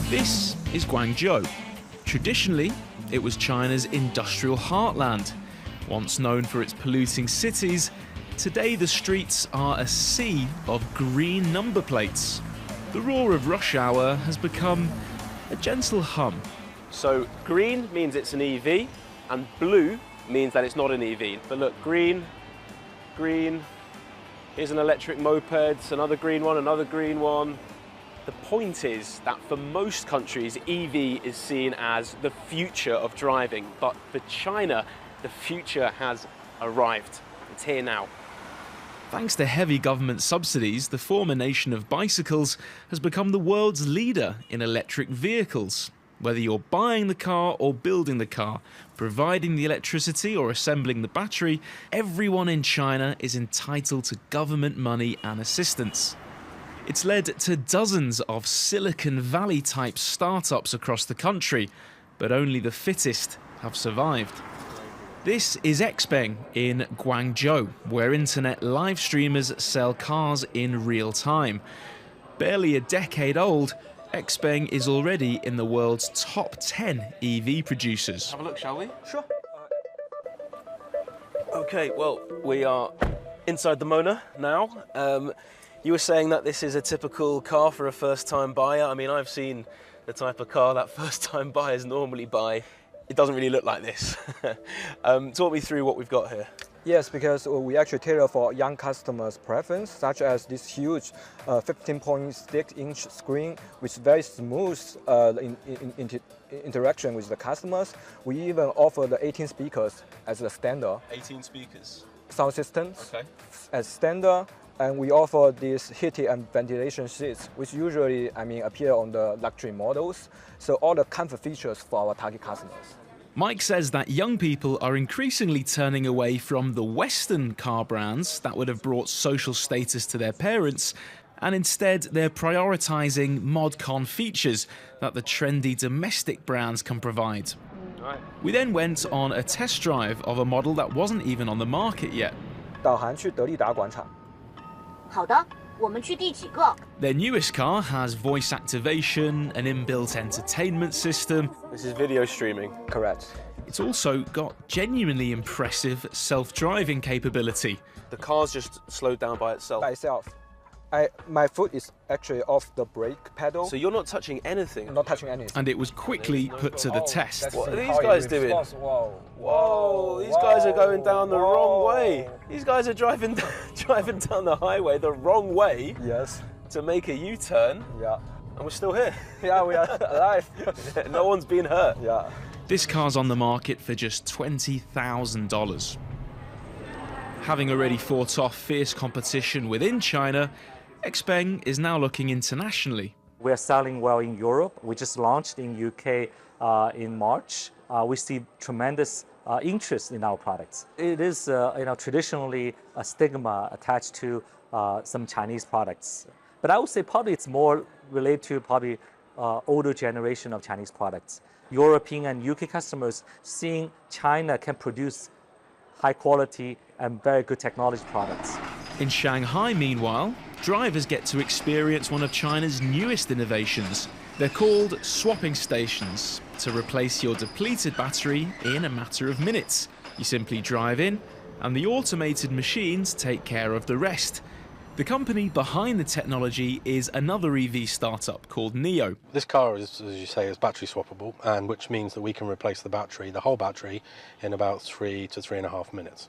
This is Guangzhou. Traditionally, it was China's industrial heartland. Once known for its polluting cities, today the streets are a sea of green number plates. The roar of rush hour has become a gentle hum. So green means it's an EV, and blue means that it's not an EV. But look, green, green, here's an electric moped, another green one, another green one. The point is that for most countries, EV is seen as the future of driving. But for China, the future has arrived. It's here now. Thanks to heavy government subsidies, the former nation of bicycles has become the world's leader in electric vehicles. Whether you're buying the car or building the car, providing the electricity or assembling the battery, everyone in China is entitled to government money and assistance. It's led to dozens of Silicon Valley-type startups across the country, but only the fittest have survived. This is Xpeng in Guangzhou, where internet live streamers sell cars in real time. Barely a decade old, Xpeng is already in the world's top 10 EV producers. Have a look, shall we? Sure. Okay, well, we are inside the Mona now. You were saying that this is a typical car for a first-time buyer. I mean, I've seen the type of car that first-time buyers normally buy. It doesn't really look like this. Talk me through what we've got here. Yes, because we actually tailor for young customers' preference, such as this huge 15.6-inch screen with very smooth interaction with the customers. We even offer the 18 speakers as a standard. 18 speakers. Sound systems Okay. as standard. And we offer these heated and ventilation seats, which usually, appear on the luxury models. So all the comfort features for our target customers. Mike says that young people are increasingly turning away from the Western car brands that would have brought social status to their parents, and instead they're prioritizing mod-con features that the trendy domestic brands can provide. Right. We then went on a test drive of a model that wasn't even on the market yet. 导航去德利达广场。好的，我们去第几个？ Their newest car has voice activation, an inbuilt entertainment system. This is video streaming. Correct. It's also got genuinely impressive self-driving capability. The car's just slowed down by itself. By itself. My foot is actually off the brake pedal. So you're not touching anything? I'm not touching anything. And it was quickly put to the test. What are these guys doing? Whoa, these guys are going down the wrong way. These guys are driving down the highway the wrong way. Yes. To make a U-turn. Yeah. And we're still here. Yeah, we are alive. No one's been hurt. Yeah. This car's on the market for just $20,000. Having already fought off fierce competition within China, Xpeng is now looking internationally. We're selling well in Europe. We just launched in UK in March. We see tremendous interest in our products. It is traditionally a stigma attached to some Chinese products. But I would say probably it's more related to older generation of Chinese products. European and UK customers seeing China can produce high quality and very good technology products. In Shanghai, meanwhile, drivers get to experience one of China's newest innovations. They're called swapping stations, to replace your depleted battery in a matter of minutes. You simply drive in, and the automated machines take care of the rest. The company behind the technology is another EV startup called NIO. This car is, as you say, is battery swappable, and which means that we can replace the battery, the whole battery, in about 3 to 3.5 minutes.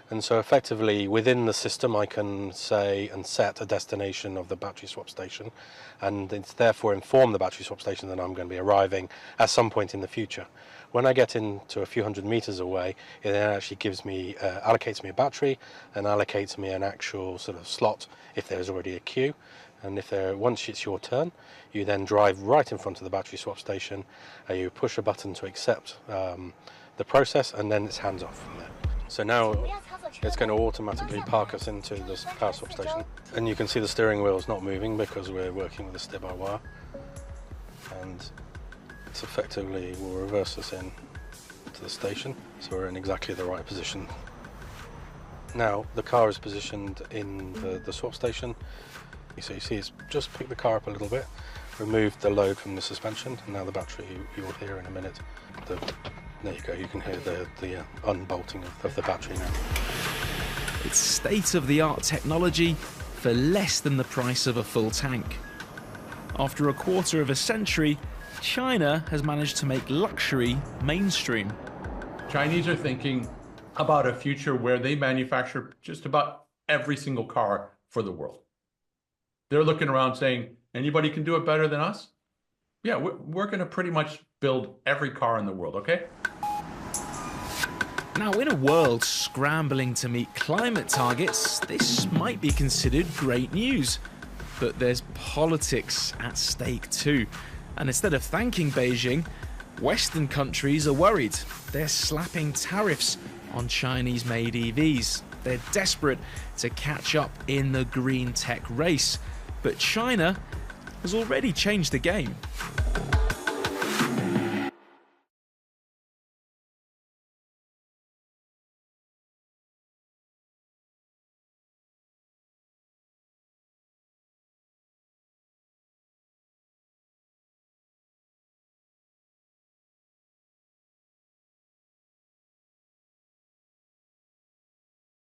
And so effectively within the system I can say and set a destination of the battery swap station, and it's therefore inform the battery swap station that I'm going to be arriving at some point in the future. When I get into a few hundred meters away, it then actually gives me, allocates me a battery and allocates me an actual sort of slot if there's already a queue. And once it's your turn, you then drive right in front of the battery swap station, you push a button to accept the process, and then it's hands off from there. So now it's going to automatically park us into this power swap station. And you can see the steering wheel is not moving because we're working with a steer-by-wire. And it's effectively will reverse us in to the station, so we're in exactly the right position. Now the car is positioned in the swap station. So you see it's just picked the car up a little bit, removed the load from the suspension, and now the battery, you'll hear in a minute. There you go, you can hear the unbolting of the battery now. It's state-of-the-art technology for less than the price of a full tank. After a quarter of a century, China has managed to make luxury mainstream. Chinese are thinking about a future where they manufacture just about every single car for the world. They're looking around saying, anybody can do it better than us? Yeah, we're going to pretty much build every car in the world, okay? Now, in a world scrambling to meet climate targets, this might be considered great news. But there's politics at stake too. And instead of thanking Beijing, Western countries are worried. They're slapping tariffs on Chinese-made EVs. They're desperate to catch up in the green tech race. But China has already changed the game.